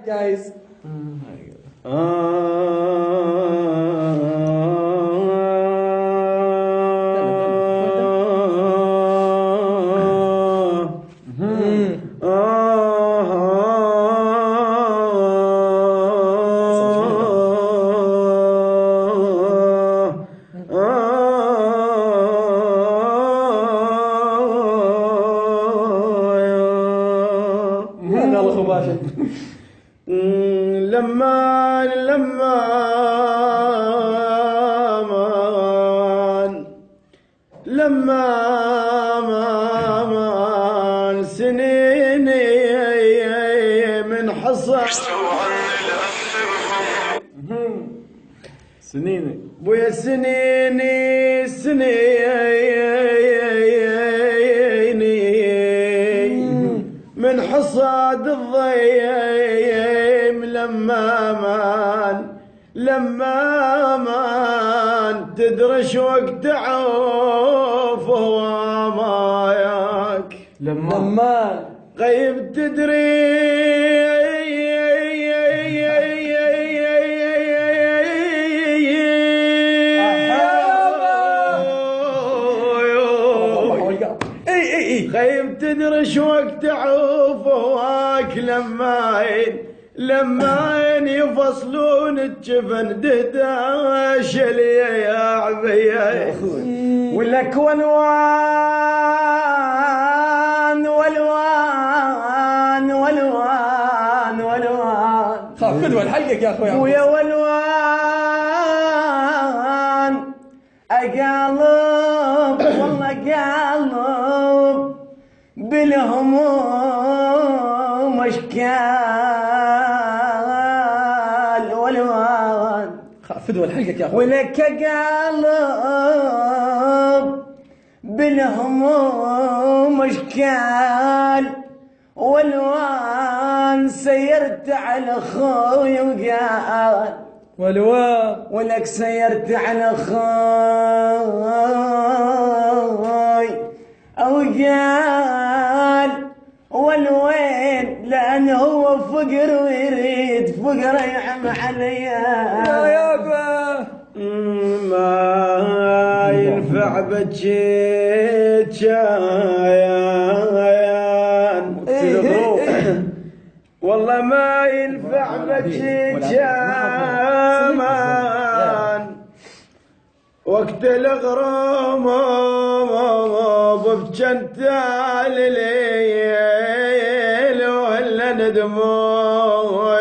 جايز. لما سنيني من حصى سنيني بويا سنيني من حصاد الضيم لما مان تدرش وقت عوف وماياك لما غيب تدري غيب تدرش وقت عوف وواك لما يفصلون الجفن دهداش لي يا عبيه ولك والوان خاف فدوى الحلقك يا اخوي ويا والوان اقالب والله قالب بالهموم اشكال والوان خاف فدوى الحلقك يا اخوي ولك قالب بالهموم اشكال والوان سيرت على اخوي وقال والوان ولك سيرت على اخوي وقال والوين لأن هو فقر ويريد فقر يعم عليا يا يابا ما ينفع بجيت والله ما ينفع بجيت جامان وقت الغرام بجنت الليل ولا ندموع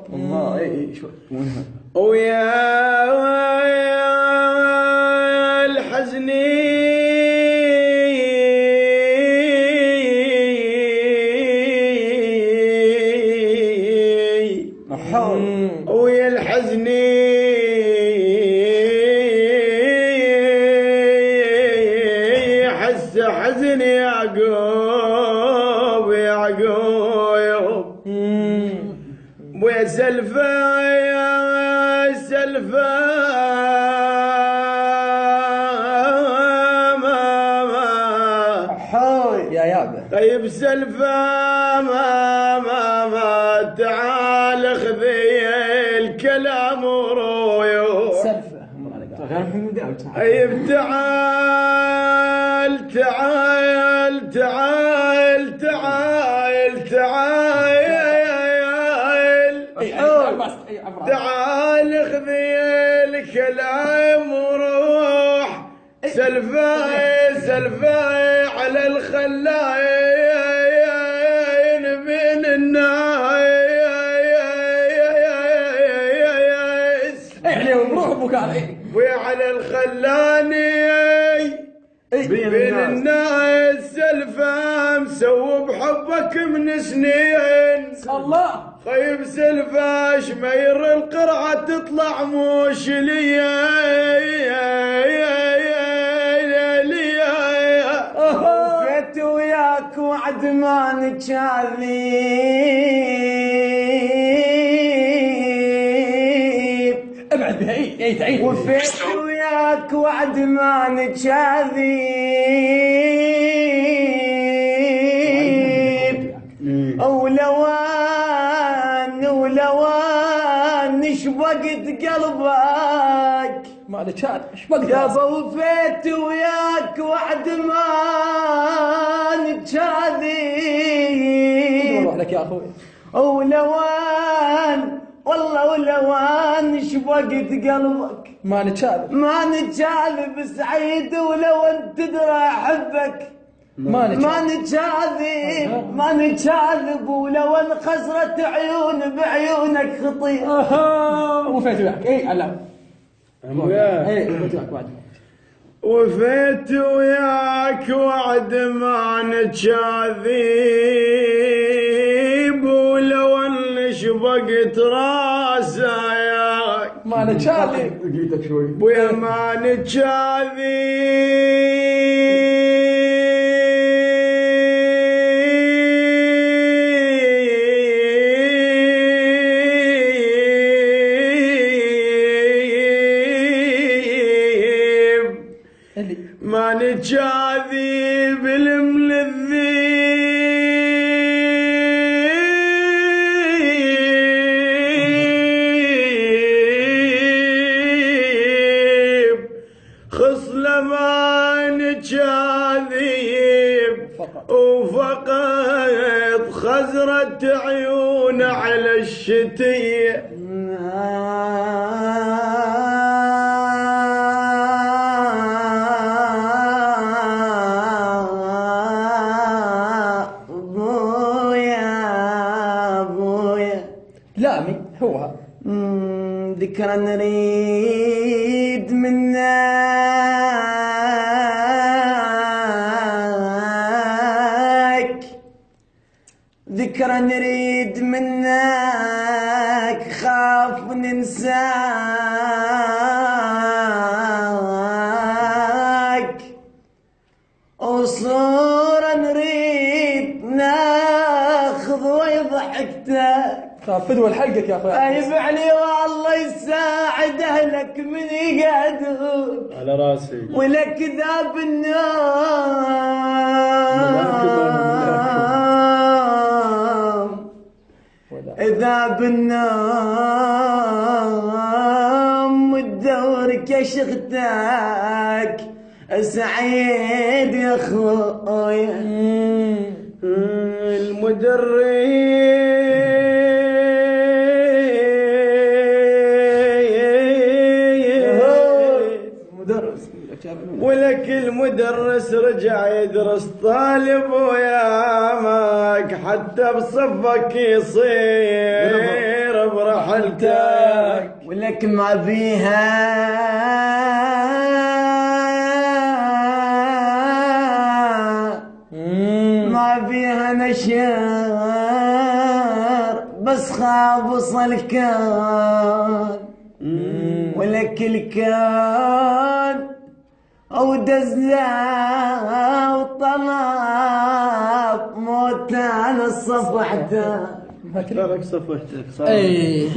والله شوي ويا الحزني ويا الحزني حزن يعقوب ويا سلفى يا يابا طيب سلفى ما تعال خذي الكلام ورويو سلفة طيب تعال خذي الكلام وروح سلفاي على الخلاين بين الناس عليهم روح ابوك علي وعلى الخلاني بين الناس سلفا مسوي بحبك من سنين الله خيب سلفا شمير القرعة تطلع موش ليا وفيت وياك وعد ما نتشاذيب ابعد بها اي تعيد وفيت وياك وعد ما نتشاذيب أولوان شبقت قلبك مالك شاد ايش بقدر يابا وفيت وياك وعد ما نتشاذي اروح لك يا اخوي ولوان والله ولوان شبقت قلبك ما نتشاذب ما نتشاذب سعيد ولو انت تدرى احبك ما نتشاذب ولو ان خسرت عيون بعيونك خطير وفيت وياك اي علام اي وفيت وياك بعد وفيت وياك وعد ما نتشاذب ولو ان شبقت راساياك ما نتشاذب دقيقتك شوي ويا ما نتشاذب ما نتشاذب الملذيب خصلة ما نتشاذب وفقط خزرة عيون على الشتية لامي هو ذكرى نريد منك ذكرى نريد منك خاف ننساك وصورة نريد ناخذ ويضحكتك فدوى لحقك يا اخوي طيب علي والله يساعد اهلك من يقعدون على راسي ولك ذاب النوم ذاب النوم وتدور كشختك سعيد يا اخويا ولك المدرس رجع يدرس طالب ويامك حتى بصفك يصير برحلتك ولك ما بيها نشر بس خاب صلكان ولك الكان او دزا وطلب موتان الصفحتان لك صفحتك اي